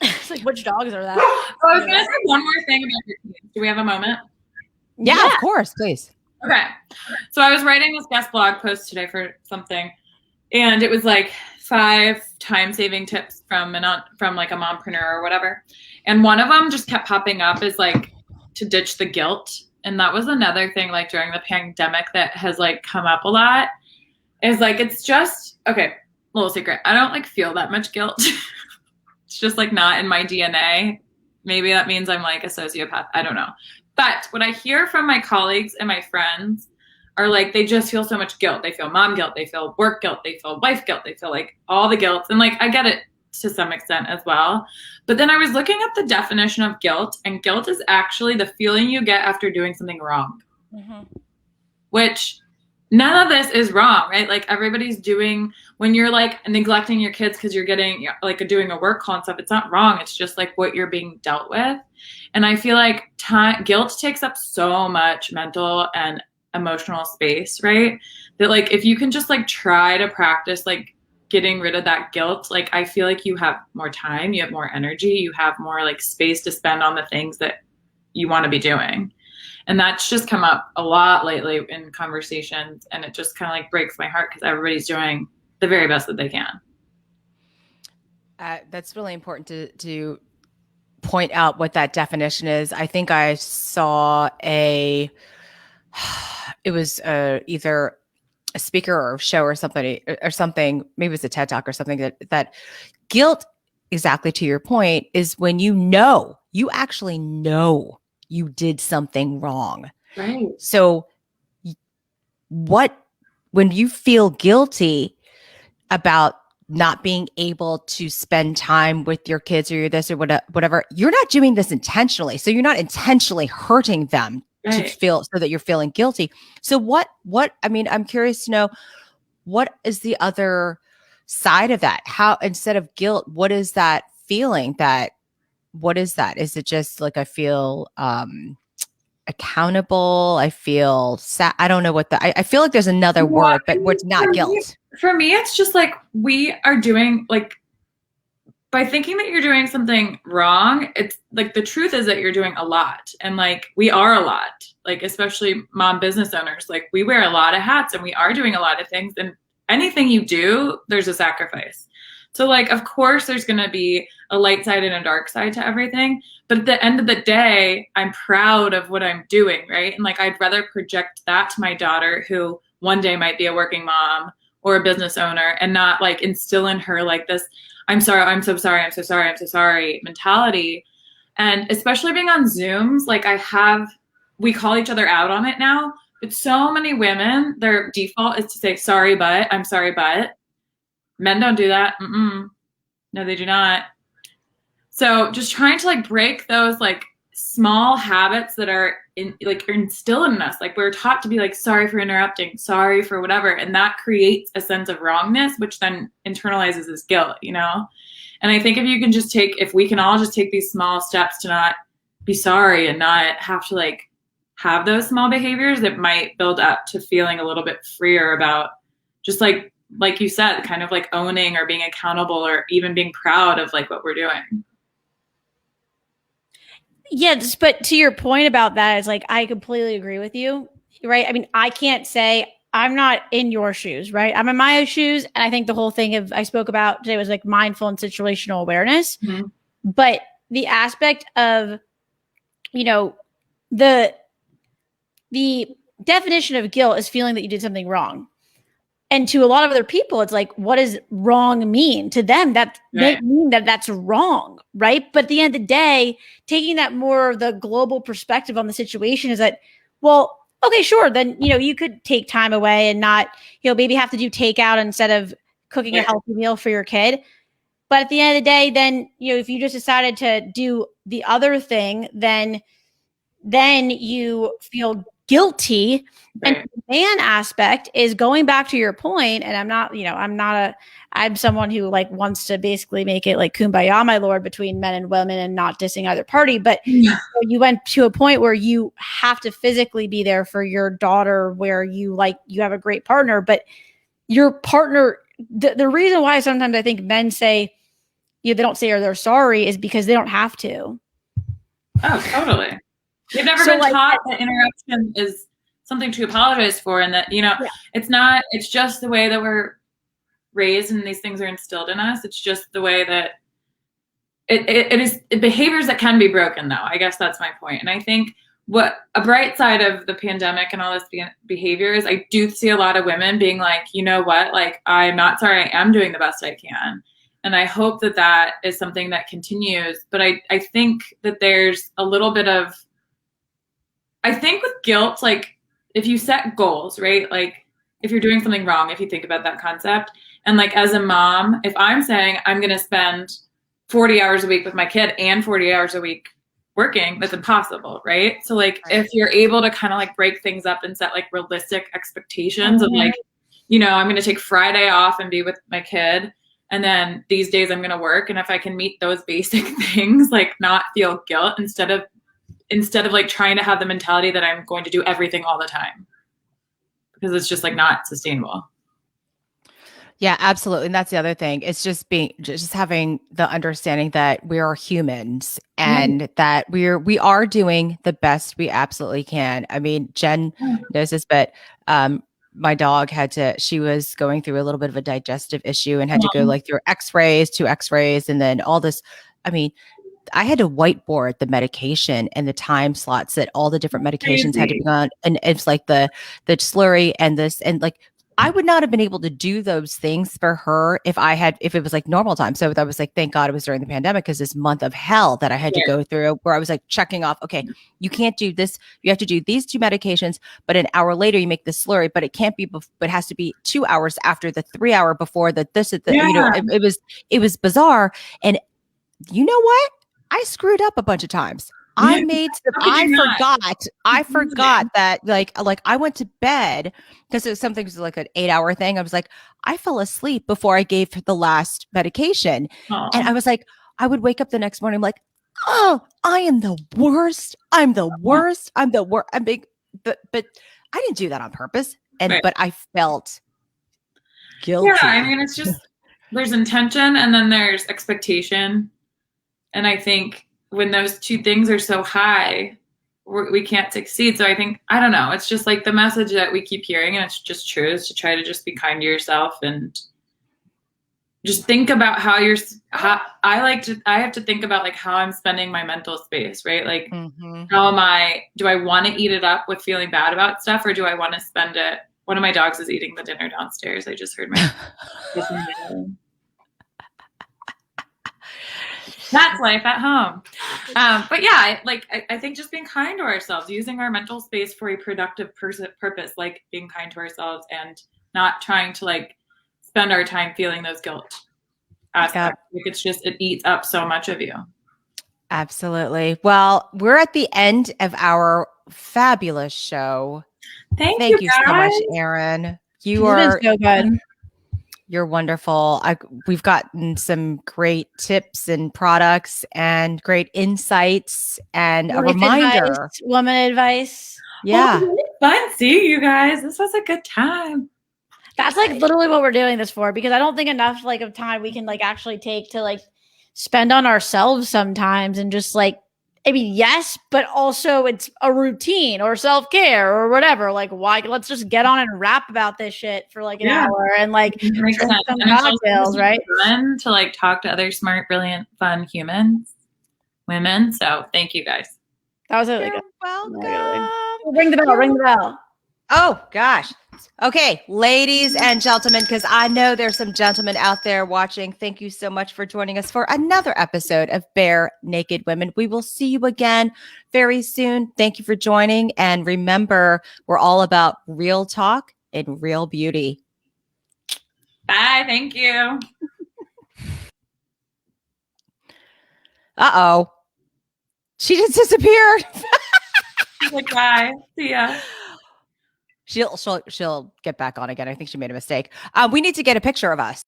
It's like, which dogs are that? So I was going to say one more thing about your team. Do we have a moment? Yeah, of course, please. Okay. So I was writing this guest blog post today for something, and it was like 5 time-saving tips from like a mompreneur or whatever. And one of them just kept popping up is like to ditch the guilt. And that was another thing like during the pandemic that has like come up a lot is like, it's just, okay, little secret. I don't like feel that much guilt. It's just like not in my DNA. Maybe that means I'm like a sociopath. I don't know. But what I hear from my colleagues and my friends are like, they just feel so much guilt. They feel mom guilt. They feel work guilt. They feel wife guilt. They feel like all the guilt. And like, I get it to some extent as well. But then I was looking up the definition of guilt, and guilt is actually the feeling you get after doing something wrong, which none of this is wrong, right? Like everybody's doing, when you're like neglecting your kids because you're getting like doing a work call and stuff, it's not wrong. It's just like what you're being dealt with. And I feel like guilt takes up so much mental and emotional space, right? That like, if you can just like try to practice like getting rid of that guilt, like I feel like you have more time, you have more energy, you have more like space to spend on the things that you want to be doing. And that's just come up a lot lately in conversations. And it just kind of like breaks my heart because everybody's doing the very best that they can. That's really important to point out what that definition is. I think I saw it was either a speaker or a show or something, maybe it was a TED Talk or something that guilt, exactly to your point, is when you actually know you did something wrong. Right. So when you feel guilty about not being able to spend time with your kids or you're this or whatever, you're not doing this intentionally. So you're not intentionally hurting them to feel so that you're feeling guilty. So I mean, I'm curious to know, what is the other side of that? How, instead of guilt, what is that feeling what is that? Is it just like, I feel, accountable? I feel sad. I don't know I feel like there's another word, but it's not guilt. For me, it's just like, we are doing like, by thinking that you're doing something wrong, it's like the truth is that you're doing a lot. And like, we are a lot, like, especially mom business owners, like we wear a lot of hats and we are doing a lot of things, and anything you do, there's a sacrifice. So like, of course there's going to be a light side and a dark side to everything. But at the end of the day, I'm proud of what I'm doing. Right. And like, I'd rather project that to my daughter, who one day might be a working mom or a business owner, and not like instill in her like this, I'm sorry, I'm so sorry, I'm so sorry, I'm so sorry mentality. And especially being on Zooms, like we call each other out on it now, but so many women, their default is to say, sorry, but I'm sorry, but men don't do that. No, they do not. So just trying to like break those like small habits that are instilled in us. Like we're taught to be like, sorry for interrupting, sorry for whatever. And that creates a sense of wrongness, which then internalizes as guilt, you know? And I think if we can all just take these small steps to not be sorry and not have to like have those small behaviors, that might build up to feeling a little bit freer about just like you said, kind of like owning or being accountable or even being proud of like what we're doing. Yes, but to your point about that, is like, I completely agree with you, right? I mean, I can't say I'm not in your shoes, right? I'm in my shoes. And I think the whole thing I spoke about today was like mindful and situational awareness. Mm-hmm. But the aspect of, the definition of guilt is feeling that you did something wrong. And to a lot of other people, it's like, what does wrong mean? To them, that may mean that that's wrong, right? But at the end of the day, taking that more of the global perspective on the situation is that, well, okay, sure. Then, you could take time away and not, maybe have to do takeout instead of cooking a healthy meal for your kid. But at the end of the day, then, if you just decided to do the other thing, then you feel guilty. Right. And the man aspect is going back to your point, and I'm someone who like wants to basically make it like kumbaya, my lord, between men and women and not dissing either party. But you went to a point where you have to physically be there for your daughter, where you have a great partner, but your partner, the reason why sometimes I think men say, they don't say or they're sorry is because they don't have to. Oh, totally. They've never been taught that interruption is something to apologize for, and that, it's just the way that we're raised and these things are instilled in us. It's just the way that it is behaviors that can be broken, though. I guess that's my point. And I think what a bright side of the pandemic and all this behavior is, I do see a lot of women being like, you know what, like, I'm not sorry, I am doing the best I can. And I hope that that is something that continues. But I think that there's a little bit of, I think with guilt, like if you set goals, right? Like if you're doing something wrong, if you think about that concept, and like as a mom, if I'm saying I'm going to spend 40 hours a week with my kid and 40 hours a week working, that's impossible, right? So like if you're able to kind of like break things up and set like realistic expectations of like, I'm going to take Friday off and be with my kid, and then these days I'm going to work. And if I can meet those basic things, like not feel guilt instead of like trying to have the mentality that I'm going to do everything all the time, because it's just like not sustainable. Yeah, absolutely. And that's the other thing. It's just having the understanding that we are humans and that we are doing the best we absolutely can. I mean, Jen knows this, but my dog she was going through a little bit of a digestive issue and had to go like through two x-rays, and then all this. I mean, I had to whiteboard the medication and the time slots that all the different medications had to be on. And it's like the slurry and this, and like, I would not have been able to do those things for her if it was like normal time. So that was like, thank God it was during the pandemic, because this month of hell that I had to go through, where I was like checking off, okay, you can't do this. You have to do these 2 medications, but an hour later you make the slurry, but it can't be, but it has to be 2 hours after the 3 hour before the, it was bizarre. And you know what? I screwed up a bunch of times. I forgot that like I went to bed because it was something, was like an 8-hour thing. I was like, I fell asleep before I gave the last medication. And I was like, I would wake up the next morning, I'm like, oh, I am the worst. I'm the worst. I'm the worst. I'm big, but I didn't do that on purpose. But I felt guilty. Yeah. I mean, it's just, there's intention and then there's expectation. And I think when those two things are so high, we can't succeed. So I think, I don't know, it's just like the message that we keep hearing, and it's just true, is to try to just be kind to yourself and just think about I have to think about like how I'm spending my mental space, right? Like do I want to eat it up with feeling bad about stuff, or do I want to spend it? One of my dogs is eating the dinner downstairs. I just heard my That's life at home. But yeah, I think just being kind to ourselves, using our mental space for a productive purpose, like being kind to ourselves and not trying to like spend our time feeling those guilt aspects. Like it's just, it eats up so much of you. Absolutely. Well, we're at the end of our fabulous show. Thank you so much, Erin. You are so good. You're wonderful. We've gotten some great tips and products and great insights and a reminder. Woman advice. Yeah. Oh, fun seeing you guys. This was a good time. That's like literally what we're doing this for, because I don't think enough like of time we can like actually take to like spend on ourselves sometimes, and just like, I mean, yes, but also it's a routine or self-care or whatever. Like, why? Let's just get on and rap about this shit for like an hour and like drink some cocktails, right? Fun to like talk to other smart, brilliant, fun women. So thank you guys. That was really good. Welcome. Ring the bell. Ring the bell. Oh gosh. Okay, ladies and gentlemen, because I know there's some gentlemen out there watching. Thank you so much for joining us for another episode of Bare Naked Women. We will see you again very soon. Thank you for joining. And remember, we're all about real talk and real beauty. Bye. Thank you. Uh-oh. She just disappeared. Like, bye. See ya. She'll get back on again. I think she made a mistake. We need to get a picture of us.